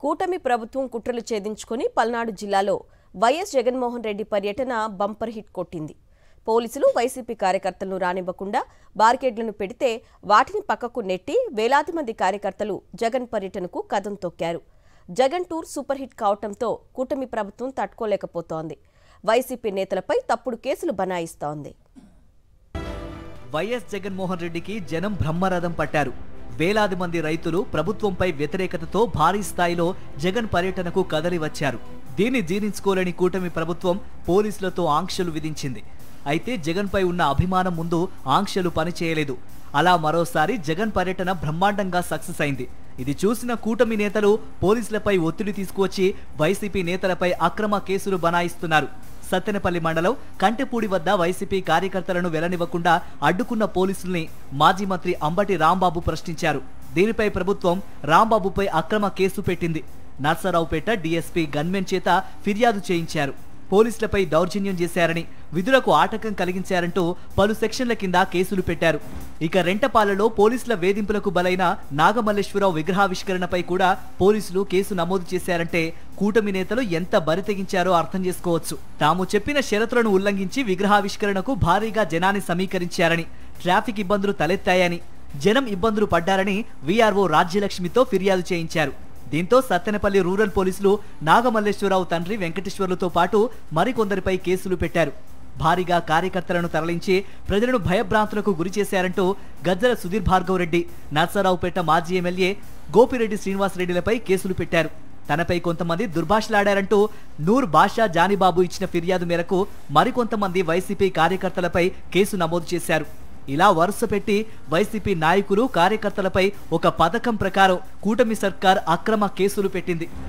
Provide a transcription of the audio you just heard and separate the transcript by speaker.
Speaker 1: కూటమి ప్రభుత్వం కుట్రలు ఛేదించుకుని పల్నాడు జిల్లాలో వైఎస్ జగన్మోహన్ రెడ్డి పర్యటన బంపర్ హిట్ కొట్టింది. పోలీసులు వైసీపీ కార్యకర్తలను రానివ్వకుండా బార్కెడ్లను పెడితే వాటిని పక్కకు నెట్టి వేలాది మంది కార్యకర్తలు జగన్ పర్యటనకు కదం తొక్కారు. జగన్ టూర్ సూపర్ హిట్ కావడంతో కూటమి ప్రభుత్వం తట్టుకోలేకపోతోంది. వైసీపీ నేతలపై తప్పుడు కేసులు బనాయిస్తోంది.
Speaker 2: వైఎస్ జగన్మోహన్ రెడ్డికి జనం బ్రహ్మరథం పట్టారు. వేలాది మంది రైతులు ప్రభుత్వంపై వ్యతిరేకతతో భారీ స్థాయిలో జగన్ పర్యటనకు కదలి వచ్చారు. దీన్ని జీర్ణించుకోలేని కూటమి ప్రభుత్వం పోలీసులతో ఆంక్షలు విధించింది. అయితే జగన్పై ఉన్న అభిమానం ముందు ఆంక్షలు పనిచేయలేదు. అలా మరోసారి జగన్ పర్యటన బ్రహ్మాండంగా సక్సెస్ అయింది. ఇది చూసిన కూటమి నేతలు పోలీసులపై ఒత్తిడి తీసుకువచ్చి వైసీపీ నేతలపై అక్రమ కేసులు బనాయిస్తున్నారు. సత్తెనపల్లి మండలం కంటెపూడి వద్ద వైసీపీ కార్యకర్తలను వెళ్లనివ్వకుండా అడ్డుకున్న పోలీసుల్ని మాజీ మంత్రి అంబటి రాంబాబు ప్రశ్నించారు. దీనిపై ప్రభుత్వం రాంబాబుపై అక్రమ కేసు పెట్టింది. నర్సరావుపేట డీఎస్పీ గన్మెన్ చేత ఫిర్యాదు చేయించారు. పోలీసులపై దౌర్జన్యం చేశారని, విధులకు ఆటంకం కలిగించారంటూ పలు సెక్షన్ల కింద కేసులు పెట్టారు. ఇక రెంటపాలలో పోలీసుల వేధింపులకు బలైన నాగమల్లేశ్వరరావు విగ్రహావిష్కరణపై కూడా పోలీసులు కేసు నమోదు చేశారంటే కూటమి నేతలు ఎంత బరితెగించారో అర్థం చేసుకోవచ్చు. తాము చెప్పిన షరతులను ఉల్లంఘించి విగ్రహావిష్కరణకు భారీగా జనాన్ని సమీకరించారని, ట్రాఫిక్ ఇబ్బందులు తలెత్తాయని, జనం ఇబ్బందులు పడ్డారని వీఆర్ఓ రాజ్యలక్ష్మితో ఫిర్యాదు చేయించారు. దీంతో సత్తెనపల్లి రూరల్ పోలీసులు నాగమల్లేశ్వరరావు తండ్రి వెంకటేశ్వర్లతో పాటు మరికొందరిపై కేసులు పెట్టారు. భారీగా కార్యకర్తలను తరలించి ప్రజలను భయభ్రాంతులకు గురి చేశారంటూ గజ్జల సుధీర్ భార్గవ్ రెడ్డి, నర్సరావుపేట మాజీ ఎమ్మెల్యే గోపిరెడ్డి శ్రీనివాసరెడ్డిలపై కేసులు పెట్టారు. తనపై కొంతమంది దుర్భాషలాడారంటూ నూర్ బాషా జానీబాబు ఇచ్చిన ఫిర్యాదు మేరకు మరికొంతమంది వైసీపీ కార్యకర్తలపై కేసు నమోదు చేశారు. ఇలా వరుస పెట్టి వైసీపీ నాయకులు, కార్యకర్తలపై ఒక పథకం ప్రకారం కూటమి సర్కార్ అక్రమ కేసులు పెట్టింది.